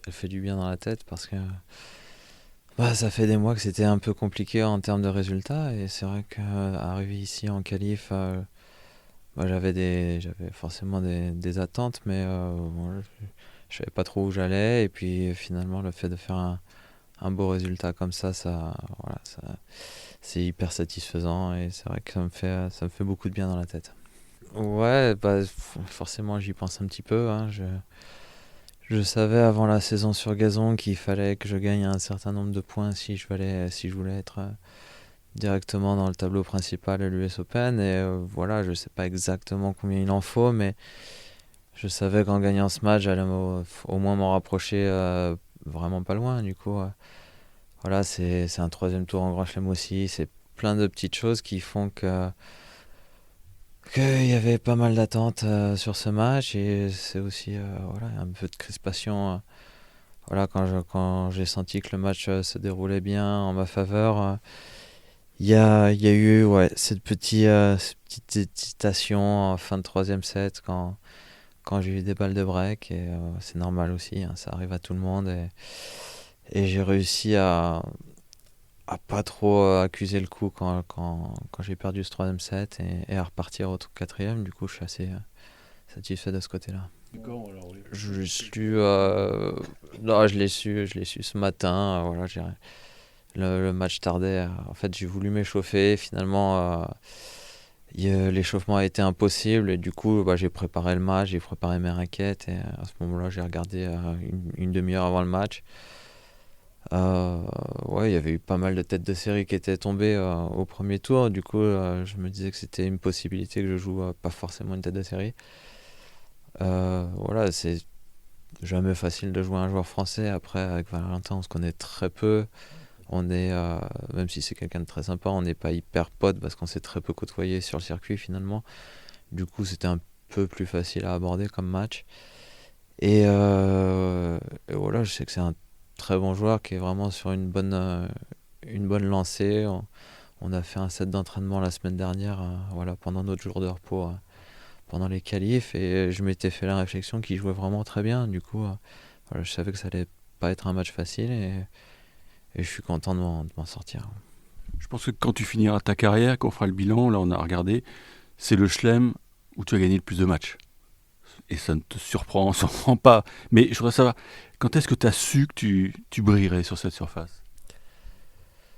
elle fait du bien dans la tête parce que ça fait des mois que c'était un peu compliqué en termes de résultats et c'est vrai qu'arriver ici en qualif, j'avais forcément des attentes, mais bon, je savais pas trop où j'allais et puis finalement le fait de faire un beau résultat comme voilà, c'est hyper satisfaisant et c'est vrai que ça me fait beaucoup de bien dans la tête. Ouais, forcément j'y pense un petit peu, hein. Je savais avant la saison sur gazon qu'il fallait que je gagne un certain nombre de points si je voulais être directement dans le tableau principal à l'US Open. Et voilà, je sais pas exactement combien il en faut, mais je savais qu'en gagnant ce match, j'allais au moins m'en rapprocher vraiment pas loin. Du coup, voilà, c'est un troisième tour en Grand Chelem aussi. C'est plein de petites choses qui font qu'il y avait pas mal d'attentes sur ce match et c'est aussi voilà, un peu de crispation. Voilà, quand j'ai senti que le match se déroulait bien en ma faveur, il y a eu ouais, cette petite hésitation en fin de troisième set quand j'ai eu des balles de break. Et c'est normal aussi, hein, ça arrive à tout le monde. Et j'ai réussi à pas trop accuser le coup quand j'ai perdu ce troisième set et à repartir au quatrième. Du coup, je suis assez satisfait de ce côté-là. D'accord, alors oui. Je l'ai su, non, je l'ai su ce matin. Voilà, le match tardait. En fait, j'ai voulu m'échauffer. Finalement, l'échauffement a été impossible. Et du coup, j'ai préparé le match, j'ai préparé mes raquettes. Et à ce moment-là, j'ai regardé une demi-heure avant le match. Ouais, il y avait eu pas mal de têtes de série qui étaient tombées au premier tour. Du coup, je me disais que c'était une possibilité que je joue pas forcément une tête de série. Voilà, c'est jamais facile de jouer un joueur français. Après, avec Valentin, on se connaît très peu. On est, même si c'est quelqu'un de très sympa, on n'est pas hyper potes parce qu'on s'est très peu côtoyé sur le circuit finalement. Du coup, c'était un peu plus facile à aborder comme match. Et voilà, je sais que c'est un très bon joueur qui est vraiment sur une bonne lancée. On a fait un set d'entraînement la semaine dernière, voilà, pendant notre jour de repos, pendant les qualifs, et je m'étais fait la réflexion qu'il jouait vraiment très bien. Du coup, voilà, je savais que ça allait pas être un match facile, et je suis content de m'en sortir. Je pense que quand tu finiras ta carrière, qu'on fera le bilan, là on a regardé, c'est le Chelem où tu as gagné le plus de matchs. Et ça ne te surprend pas. Mais je voudrais savoir, quand est-ce que tu as su que tu brillerais sur cette surface?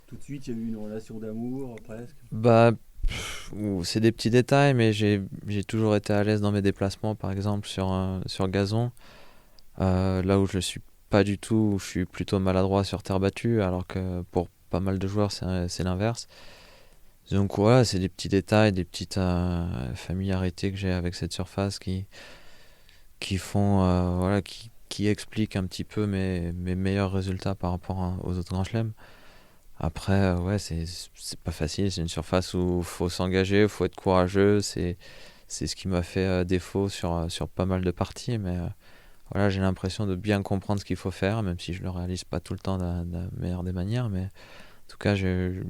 Tout de suite, il y a eu une relation d'amour, presque. Bah, c'est des petits détails, mais j'ai toujours été à l'aise dans mes déplacements, par exemple sur gazon, là où je suis pas du tout, où je suis plutôt maladroit sur terre battue, alors que pour pas mal de joueurs, c'est l'inverse. Donc voilà, c'est des petits détails, des petites familiarités que j'ai avec cette surface qui font, voilà, qui expliquent un petit peu mes meilleurs résultats par rapport aux autres grands chelems. Après, ouais, c'est pas facile, c'est une surface où il faut s'engager, il faut être courageux, c'est ce qui m'a fait défaut sur pas mal de parties, mais voilà, j'ai l'impression de bien comprendre ce qu'il faut faire, même si je le réalise pas tout le temps de la meilleure des manières, mais en tout cas, j'ai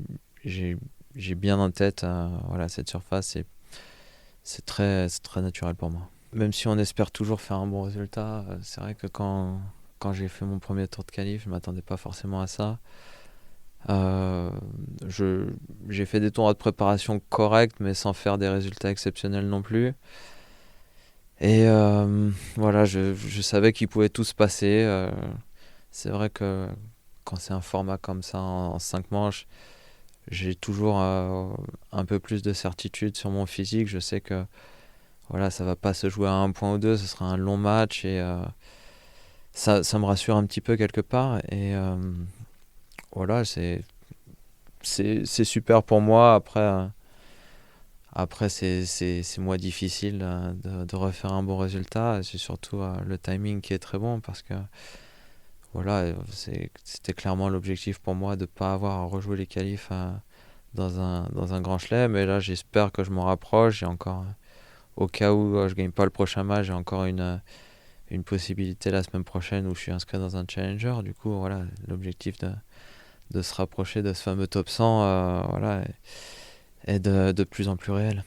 j'ai bien en tête voilà, cette surface, et c'est très naturel pour moi. Même si on espère toujours faire un bon résultat, c'est vrai que quand j'ai fait mon premier tour de qualif, je m'attendais pas forcément à ça. Euh, je, j'ai fait des tournois de préparation corrects, mais sans faire des résultats exceptionnels non plus. Et voilà, je savais qu'il pouvait tout se passer. C'est vrai que quand c'est un format comme ça en 5 manches, j'ai toujours un peu plus de certitude sur mon physique. Je sais que voilà, ça va pas se jouer à un point ou deux, ce sera un long match et ça me rassure un petit peu quelque part. Et voilà, c'est super pour moi. Après c'est moins difficile de refaire un bon résultat. C'est surtout le timing qui est très bon parce que voilà, c'était clairement l'objectif pour moi de ne pas avoir à rejouer les qualifs dans un grand chelem. Et là, j'espère que je m'en rapproche. J'ai encore, au cas où je gagne pas le prochain match, j'ai encore une possibilité la semaine prochaine où je suis inscrit dans un challenger. Du coup, voilà, l'objectif de se rapprocher de ce fameux top 100 voilà, est de plus en plus réel.